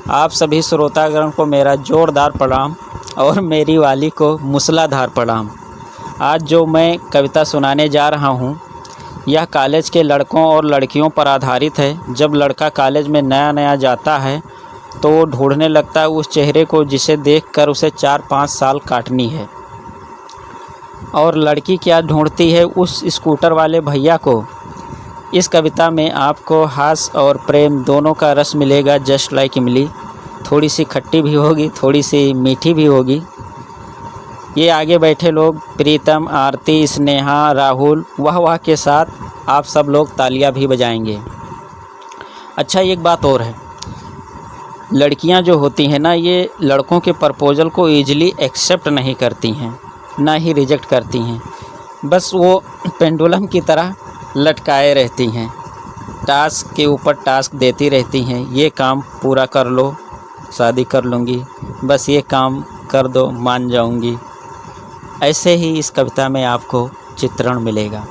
आप सभी श्रोतागण को मेरा जोरदार प्रणाम और मेरी वाली को मूसलाधार प्रणाम। आज जो मैं कविता सुनाने जा रहा हूँ, यह कॉलेज के लड़कों और लड़कियों पर आधारित है। जब लड़का कॉलेज में नया नया जाता है तो वो ढूंढने लगता है उस चेहरे को जिसे देखकर उसे 4-5 साल काटनी है, और लड़की क्या ढूंढती है, उस स्कूटर वाले भैया को। इस कविता में आपको हास्य और प्रेम दोनों का रस मिलेगा, जस्ट लाइक इमली। थोड़ी सी खट्टी भी होगी, थोड़ी सी मीठी भी होगी। ये आगे बैठे लोग प्रीतम, आरती, स्नेहा, राहुल, वाह के साथ आप सब लोग तालियां भी बजाएंगे। अच्छा, एक बात और है, लड़कियां जो होती हैं ना, ये लड़कों के प्रपोज़ल को ईजिली एक्सेप्ट नहीं करती हैं, ना ही रिजेक्ट करती हैं। बस वो पेंडुलम की तरह लटकाए रहती हैं, टास्क के ऊपर टास्क देती रहती हैं। ये काम पूरा कर लो, शादी कर लूँगी, बस ये काम कर दो, मान जाऊँगी। ऐसे ही इस कविता में आपको चित्रण मिलेगा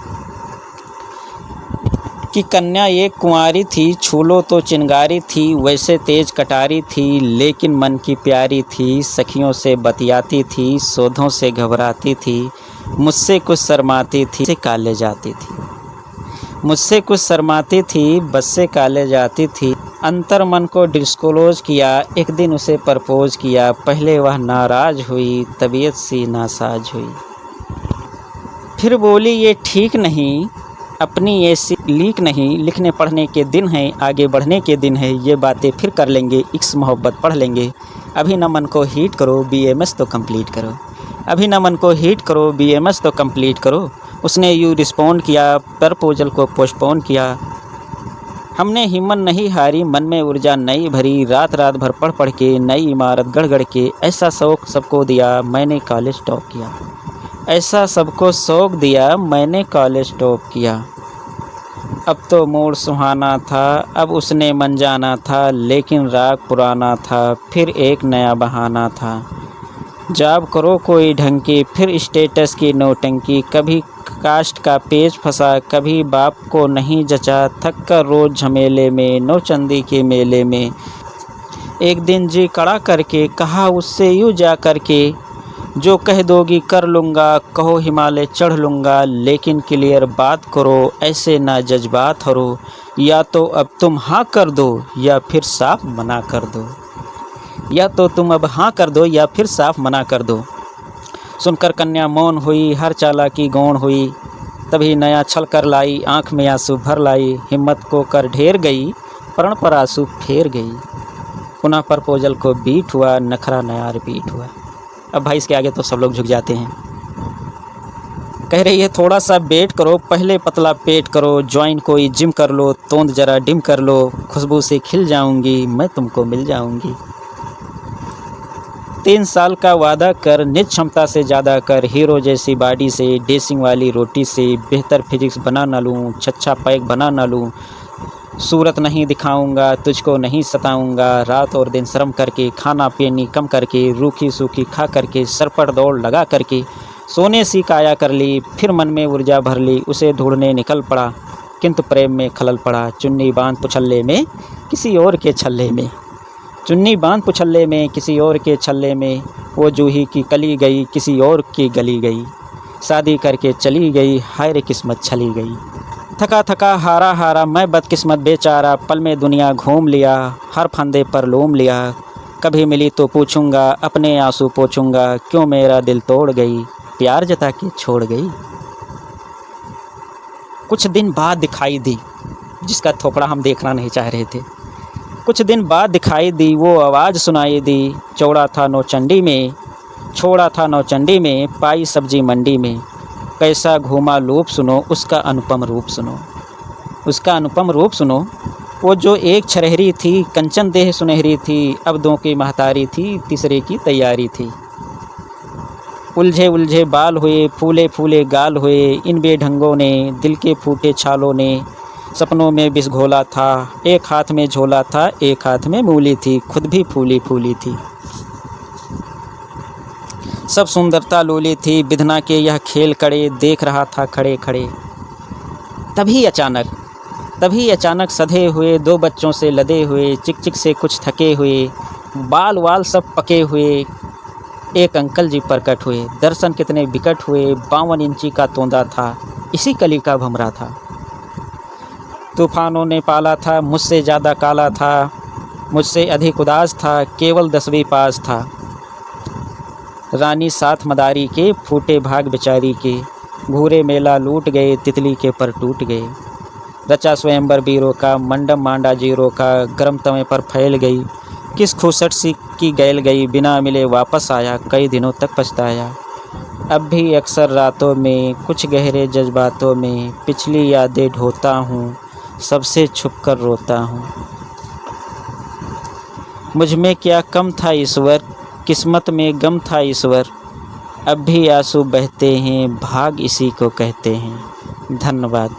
कि कन्या एक कुंवारी थी, छू लो तो चिंगारी थी, वैसे तेज कटारी थी, लेकिन मन की प्यारी थी। सखियों से बतियाती थी, सौधों से घबराती थी, मुझसे कुछ शर्माती थी, से काले जाती थी। मुझसे कुछ शर्माती थी, बस से काले जाती थी। अंतर मन को डिस्क्लोज किया, एक दिन उसे प्रपोज किया। पहले वह नाराज हुई, तबीयत सी नासाज हुई। फिर बोली ये ठीक नहीं, अपनी ऐसी लीक नहीं। लिखने पढ़ने के दिन हैं, आगे बढ़ने के दिन है। ये बातें फिर कर लेंगे, इश्क मोहब्बत पढ़ लेंगे। अभी न मन को हीट करो, BMS तो कंप्लीट करो। अभी न मन को हीट करो, BMS तो कंप्लीट करो। उसने यूँ रिस्पॉन्ड किया, प्रपोजल को पोस्टपोन किया। हमने हिम्मत नहीं हारी, मन में ऊर्जा नई भरी। रात रात भर पढ़ पढ़ के, नई इमारत गढ़ गढ़ के। ऐसा शौक सबको दिया, मैंने कॉलेज टॉप किया। ऐसा सबको शौक दिया, मैंने कॉलेज टॉप किया। अब तो मूड सुहाना था, अब उसने मन जाना था, लेकिन राग पुराना था, फिर एक नया बहाना था। जॉब करो कोई ढंग की, फिर स्टेटस की नौटंकी। कभी कास्ट का पेज फंसा, कभी बाप को नहीं जचा। थक कर रोज़ झमेले में, नौचंदी के मेले में। एक दिन जी कड़ा करके कहा उससे यूँ जा करके, जो कह दोगी कर लूँगा, कहो हिमालय चढ़ लूँगा। लेकिन क्लियर बात करो, ऐसे ना जज्बात हरो। या तो अब तुम हाँ कर दो, या फिर साफ मना कर दो। या तो तुम अब हाँ कर दो, या फिर साफ मना कर दो। सुनकर कन्या मौन हुई, हर चालाकी गौण हुई। तभी नया छल कर लाई, आँख में आंसू भर लाई। हिम्मत को कर ढेर गई, प्रण पर आंसू फेर गई। पुनः प्रपोजल को बीट हुआ, नखरा नया रिपीट हुआ। अब भाई इसके आगे तो सब लोग झुक जाते हैं। कह रही है थोड़ा सा वेट करो, पहले पतला पेट करो। ज्वाइन कोई जिम कर लो, तोंद जरा डिम कर लो। खुशबू से खिल जाऊंगी, मैं तुमको मिल जाऊंगी। 3 साल का वादा कर, निज क्षमता से ज़्यादा कर। हीरो जैसी बॉडी से, डेसिंग वाली रोटी से। बेहतर फिजिक्स बना ना लूँ, छच्छा पैक बना ना लूँ। सूरत नहीं दिखाऊंगा, तुझको नहीं सताऊंगा। रात और दिन श्रम करके, खाना पीनी कम करके, रूखी सूखी खा करके, सर पर दौड़ लगा करके, सोने सी काया कर ली। फिर मन में ऊर्जा भर ली, उसे ढूंढने निकल पड़ा, किंतु प्रेम में खलल पड़ा। चुन्नी बांध पुछल्ले में, किसी और के छल्ले में। चुन्नी बांध पुछल्ले में, किसी और के छल्ले में। वो जूही की कली गई, किसी और की गली गई। शादी करके चली गई, हाय रे किस्मत छली गई। थका थका हारा हारा, मैं बदकिस्मत बेचारा। पल में दुनिया घूम लिया, हर फंदे पर लूम लिया। कभी मिली तो पूछूंगा, अपने आंसू पोछूंगा। क्यों मेरा दिल तोड़ गई, प्यार जता के छोड़ गई। कुछ दिन बाद दिखाई दी, जिसका थोपड़ा हम देखना नहीं चाह रहे थे। कुछ दिन बाद दिखाई दी, वो आवाज़ सुनाई दी। चौड़ा था नौचंडी में, छोड़ा था नौचंडी में, पाई सब्जी मंडी में। कैसा घूमा लूप सुनो, उसका अनुपम रूप सुनो। उसका अनुपम रूप सुनो। वो जो एक छरहरी थी, कंचन देह सुनहरी थी। अब 2 की महतारी थी, तीसरे की तैयारी थी। उलझे उलझे बाल हुए, फूले फूले गाल हुए। इन बेढंगों ने, दिल के फूटे छालों ने, सपनों में विष घोला था। एक हाथ में झोला था, एक हाथ में मूली थी, खुद भी फूली फूली थी। सब सुंदरता लोली थी, विधना के यह खेल कड़े। देख रहा था खड़े खड़े। तभी अचानक तभी अचानक सधे हुए 2 बच्चों से लदे हुए, चिक चिक से कुछ थके हुए, बाल वाल सब पके हुए एक अंकल जी प्रकट हुए। दर्शन कितने विकट हुए, 52 इंची का तोंदा था, इसी कली का भमरा था। तूफानों ने पाला था, मुझसे ज़्यादा काला था, मुझसे अधिक उदास था, केवल 10वीं पास था। रानी साथ मदारी के, फूटे भाग बेचारी के, घूरे मेला लूट गए, तितली के पर टूट गए। रचा स्वयंवर वीरों का, मंडप मांडा जीरों का, गर्म तवे पर फैल गई, किस खूसट सी की गैल गई, बिना मिले वापस आया, कई दिनों तक पछताया। अब भी अक्सर रातों में, कुछ गहरे जज्बातों में, पिछली यादें ढोता हूँ, सबसे छुपकर रोता हूँ। मुझ में क्या कम था ईश्वर, किस्मत में गम था ईश्वर, अब भी आंसू बहते हैं, भाग इसी को कहते हैं। धन्यवाद।